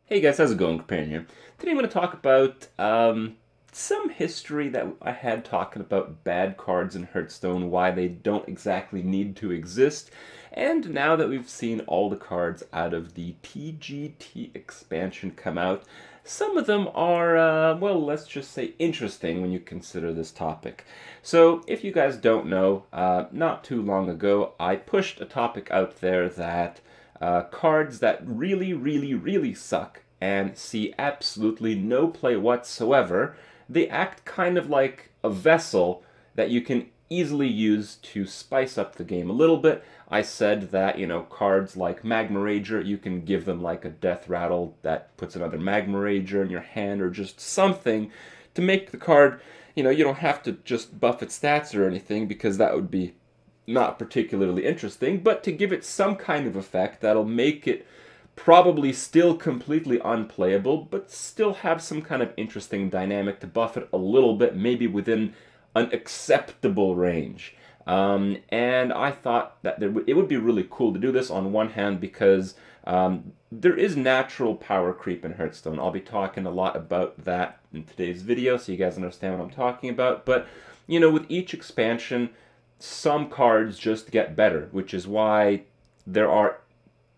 Hey guys, how's it going? Companion here. Today I'm going to talk about some history that I had talking about bad cards in Hearthstone, why they don't exactly need to exist, and now that we've seen all the cards out of the TGT expansion come out, some of them are, well, let's just say interesting when you consider this topic. So, if you guys don't know, not too long ago, I pushed a topic out there that cards that really suck and see absolutely no play whatsoever, they act kind of like a vessel that you can easily use to spice up the game a little bit. I said that, cards like Magma Rager, you can give them like a Death Rattle that puts another Magma Rager in your hand or just something to make the card, you don't have to just buff its stats or anything because that would be not particularly interesting, but to give it some kind of effect that'll make it probably still completely unplayable, but still have some kind of interesting dynamic to buff it a little bit, maybe within an acceptable range. And I thought that it would be really cool to do this on one hand because there is natural power creep in Hearthstone. I'll be talking a lot about that in today's video so you guys understand what I'm talking about. But, with each expansion, some cards just get better, which is why there are,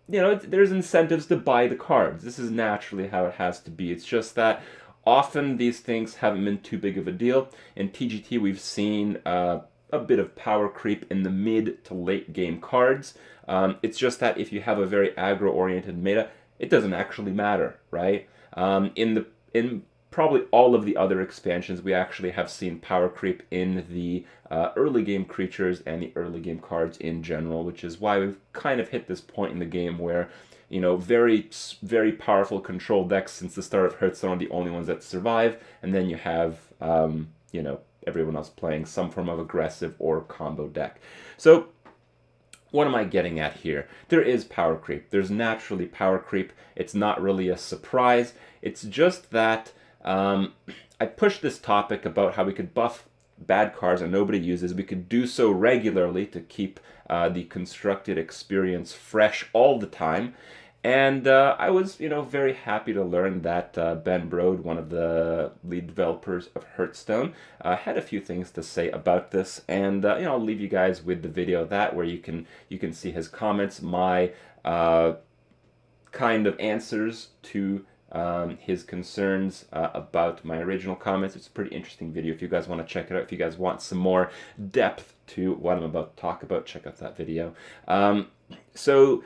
there's incentives to buy the cards. This is naturally how it has to be. It's just that often these things haven't been too big of a deal. In TGT, we've seen a bit of power creep in the mid to late game cards. It's just that if you have a very aggro-oriented meta, it doesn't actually matter, right? In probably all of the other expansions, we actually have seen power creep in the early game creatures and the early game cards in general, which is why we've kind of hit this point in the game where, very powerful control decks since the start of Hearthstone are the only ones that survive, and then you have, everyone else playing some form of aggressive or combo deck. So, what am I getting at here? There is power creep. There's naturally power creep. It's not really a surprise. It's just that I pushed this topic about how we could buff bad cards that nobody uses. We could do so regularly to keep the constructed experience fresh all the time. And I was, very happy to learn that Ben Brode, one of the lead developers of Hearthstone, had a few things to say about this. And I'll leave you guys with the video of that, where you can see his comments, my kind of answers to his concerns about my original comments. It's a pretty interesting video. If you guys want to check it out, if you guys want some more depth to what I'm about to talk about, check out that video. So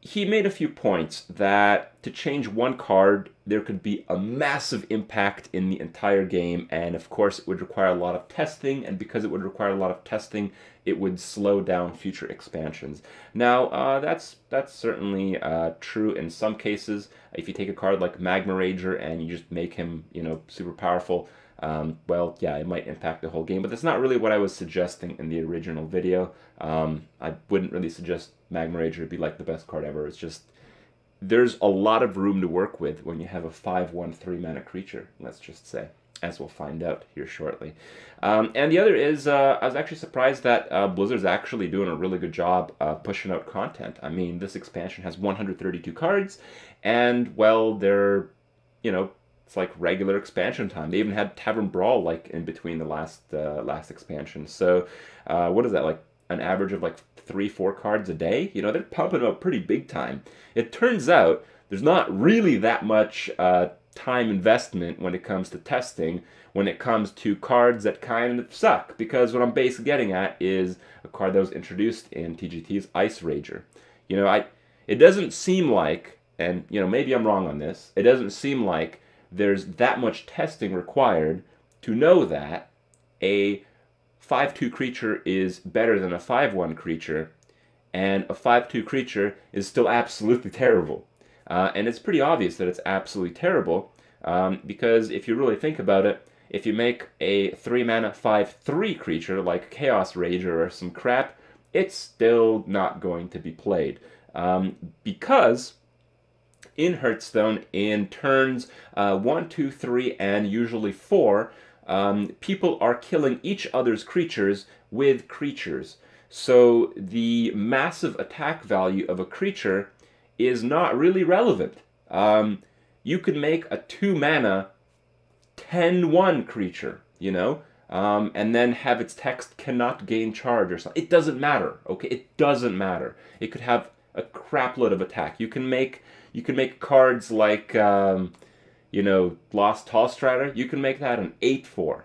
he made a few points that to change one card, there could be a massive impact in the entire game, and of course it would require a lot of testing, and because it would require a lot of testing, it would slow down future expansions. Now, that's certainly true in some cases. If you take a card like Magma Rager and you just make him, super powerful, well, yeah, it might impact the whole game, but that's not really what I was suggesting in the original video. I wouldn't really suggest Magma Rager to be like the best card ever. It's just, there's a lot of room to work with when you have a 5/1 3-mana creature, let's just say, as we'll find out here shortly. And the other is, I was actually surprised that Blizzard's actually doing a really good job pushing out content. I mean, this expansion has 132 cards, and, well, they're, it's like regular expansion time. They even had Tavern Brawl like in between the last expansion. So what is that, like an average of like 3-4 cards a day? They're pumping them up pretty big time. It turns out there's not really that much time investment when it comes to testing, when it comes to cards that kind of suck, because what I'm basically getting at is a card that was introduced in TGT's Ice Rager. It doesn't seem like, and maybe I'm wrong on this, it doesn't seem like there's that much testing required to know that a 5/2 creature is better than a 5/1 creature, and a 5/2 creature is still absolutely terrible. And it's pretty obvious that it's absolutely terrible, because if you really think about it, if you make a 3-mana 5/3 creature like Chaos Rager or some crap, it's still not going to be played. Because in Hearthstone, in turns 1, 2, 3, and usually 4, people are killing each other's creatures with creatures. So the massive attack value of a creature is not really relevant. You could make a 2 mana 10/1 creature, you know, and then have its text cannot gain charge or something. It doesn't matter, okay? It doesn't matter. It could have a crapload of attack. You can make cards like you know, Lost Hallstratter. You can make that an 8/4.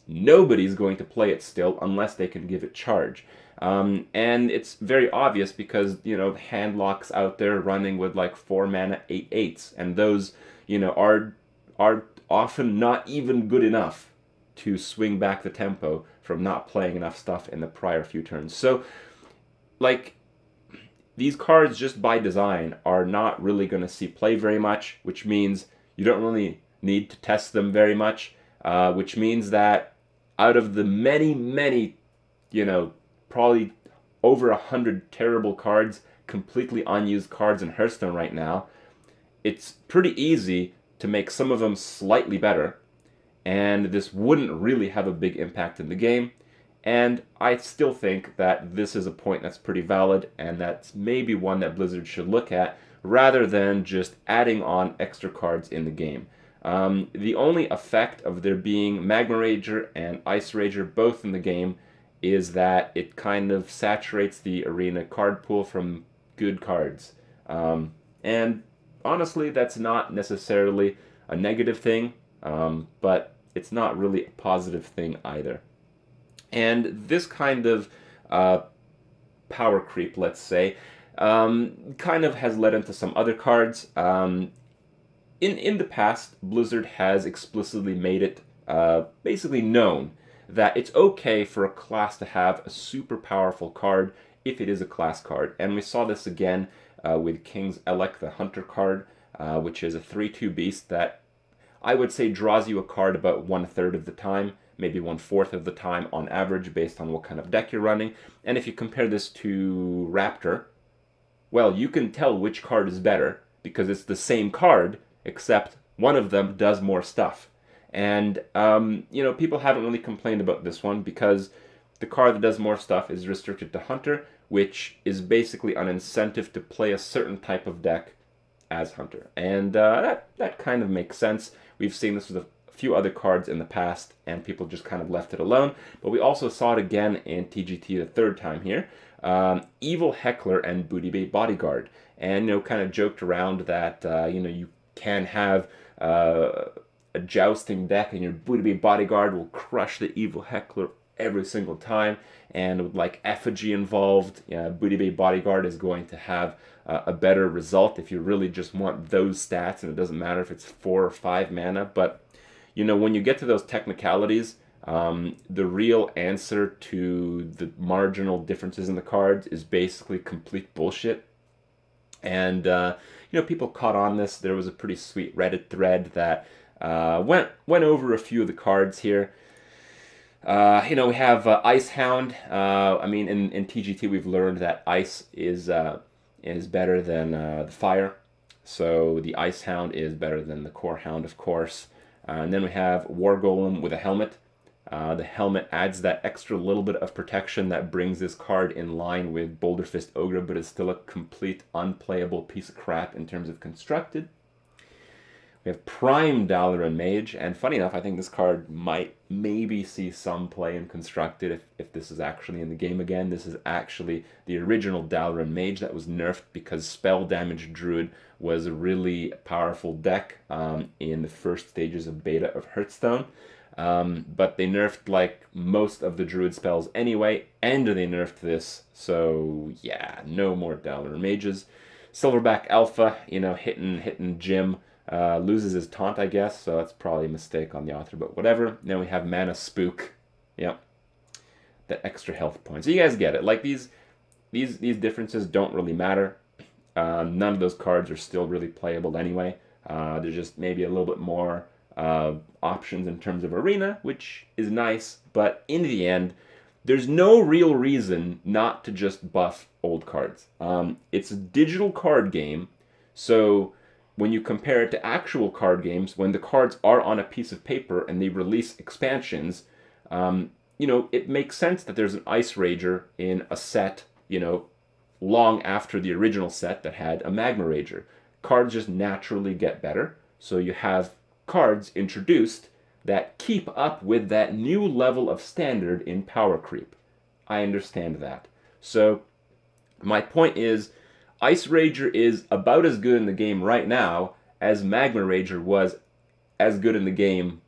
Nobody's going to play it still unless they can give it charge. And it's very obvious because, you know, handlocks out there running with like 4 mana 8/8s, and those, you know, are often not even good enough to swing back the tempo from not playing enough stuff in the prior few turns. So, like, these cards just by design are not really going to see play very much, which means you don't really need to test them very much, which means that out of the many, many, you know, probably over 100 terrible cards, completely unused cards in Hearthstone right now, it's pretty easy to make some of them slightly better, and this wouldn't really have a big impact in the game. And I still think that this is a point that's pretty valid, and that's maybe one that Blizzard should look at, rather than just adding on extra cards in the game. The only effect of there being Magma Rager and Ice Rager both in the game is that it kind of saturates the arena card pool from good cards. And honestly, that's not necessarily a negative thing, but it's not really a positive thing either. And this kind of power creep, let's say, kind of has led into some other cards. In the past, Blizzard has explicitly made it basically known that it's okay for a class to have a super powerful card if it is a class card. And we saw this again with King's Elec, the Hunter card, which is a 3/2 beast that I would say draws you a card about 1/3 of the time, maybe 1/4 of the time on average, based on what kind of deck you're running. And if you compare this to Raptor, well, you can tell which card is better because it's the same card, except one of them does more stuff. And, you know, people haven't really complained about this one because the card that does more stuff is restricted to Hunter, which is basically an incentive to play a certain type of deck as Hunter. And that kind of makes sense. We've seen this with a few other cards in the past, and people just kind of left it alone. But we also saw it again in TGT the third time here. Evil Heckler and Booty Bay Bodyguard. And, you know, kind of joked around that, you know, you can have a jousting deck and your Booty Bay Bodyguard will crush the Evil Heckler every single time. And with like effigy involved, Booty Bay Bodyguard is going to have a better result if you really just want those stats, and it doesn't matter if it's 4 or 5 mana. But, you know, when you get to those technicalities, the real answer to the marginal differences in the cards is basically complete bullshit. And, you know, people caught on this. There was a pretty sweet Reddit thread that went over a few of the cards here. You know, we have Ice Hound. I mean, in TGT, we've learned that Ice is better than the Fire. So the Ice Hound is better than the Core Hound, of course. And then we have War Golem with a helmet. The helmet adds that extra little bit of protection that brings this card in line with Boulder Fist Ogre, but is still a complete unplayable piece of crap in terms of constructed. We have Prime Dalaran Mage, and funny enough, I think this card might maybe see some play in constructed if this is actually in the game again. This is actually the original Dalaran Mage that was nerfed because Spell Damage Druid was a really powerful deck in the first stages of beta of Hearthstone. But they nerfed like most of the Druid spells anyway, and they nerfed this, so yeah, no more Dalaran Mages. Silverback Alpha, you know, hitting Jim. Loses his taunt, I guess, so that's probably a mistake on the author, but whatever. Then we have Mana Spook. Yep. The extra health points. So you guys get it. Like, these differences don't really matter. None of those cards are still really playable anyway. There's just maybe a little bit more options in terms of arena, which is nice, but in the end, there's no real reason not to just buff old cards. It's a digital card game, so when you compare it to actual card games, when the cards are on a piece of paper and they release expansions, you know, it makes sense that there's an Ice Rager in a set, you know, long after the original set that had a Magma Rager. cards just naturally get better. So you have cards introduced that keep up with that new level of standard in power creep. I understand that. So my point is, Ice Rager is about as good in the game right now as Magma Rager was as good in the game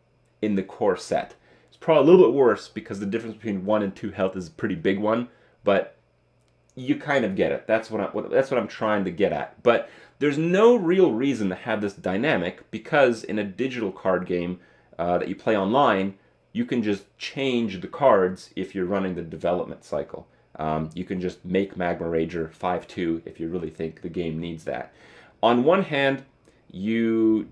in the core set. It's probably a little bit worse because the difference between 1 and 2 health is a pretty big one, but you kind of get it. That's what I'm trying to get at. But there's no real reason to have this dynamic because in a digital card game that you play online, you can just change the cards if you're running the development cycle. You can just make Magma Rager 5-2 if you really think the game needs that. On one hand, you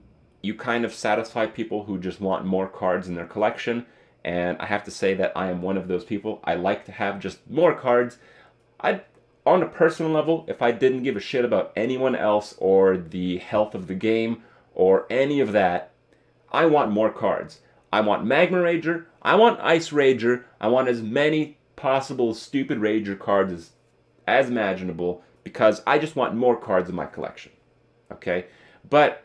kind of satisfy people who just want more cards in their collection, and I have to say that I am one of those people. I like to have just more cards. On a personal level, if I didn't give a shit about anyone else or the health of the game or any of that, I want more cards. I want Magma Rager, I want Ice Rager, I want as many possible stupid Rager cards as imaginable because I just want more cards in my collection. Okay? But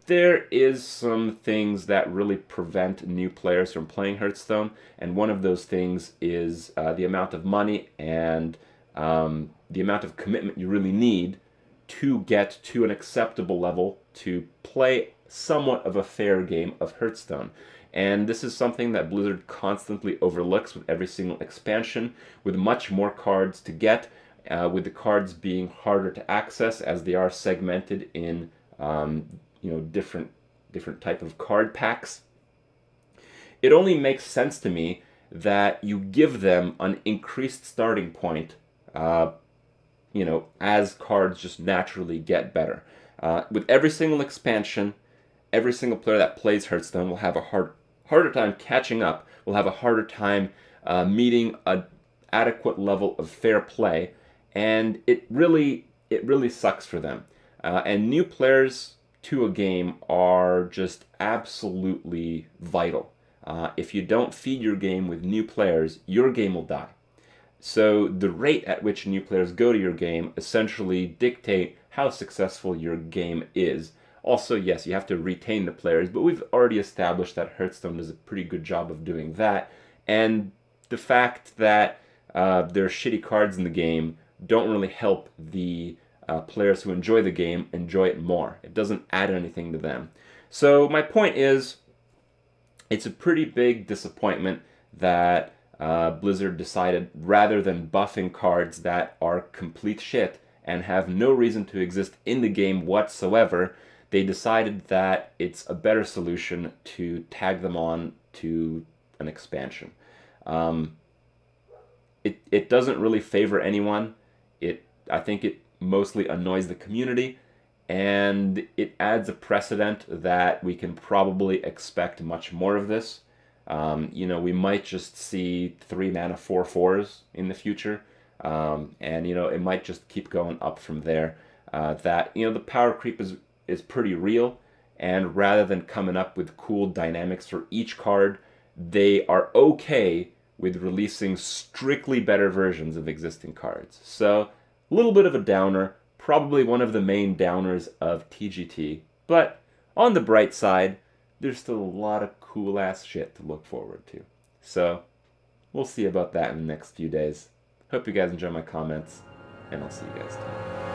there is some things that really prevent new players from playing Hearthstone, and one of those things is the amount of money and the amount of commitment you really need to get to an acceptable level to play somewhat of a fair game of Hearthstone. And this is something that Blizzard constantly overlooks with every single expansion, with much more cards to get, with the cards being harder to access as they are segmented in different type of card packs. It only makes sense to me that you give them an increased starting point as cards just naturally get better. With every single expansion, every single player that plays Hearthstone will have a harder time catching up, will have a harder time meeting an adequate level of fair play, and it really sucks for them. And new players to a game are just absolutely vital. If you don't feed your game with new players, your game will die. So the rate at which new players go to your game essentially dictate how successful your game is. Also, yes, you have to retain the players, but we've already established that Hearthstone does a pretty good job of doing that. And the fact that there are shitty cards in the game don't really help the players who enjoy the game enjoy it more. It doesn't add anything to them. So my point is, it's a pretty big disappointment that Blizzard decided, rather than buffing cards that are complete shit and have no reason to exist in the game whatsoever, they decided that it's a better solution to tag them on to an expansion. It doesn't really favor anyone. I think it mostly annoys the community, and it adds a precedent that we can probably expect much more of this. We might just see 3-mana 4/4s in the future, and it might just keep going up from there. The power creep is pretty real, and rather than coming up with cool dynamics for each card, they are okay with releasing strictly better versions of existing cards. So, a little bit of a downer, probably one of the main downers of TGT, but on the bright side, there's still a lot of cool-ass shit to look forward to. So, we'll see about that in the next few days. Hope you guys enjoy my comments, and I'll see you guys tomorrow.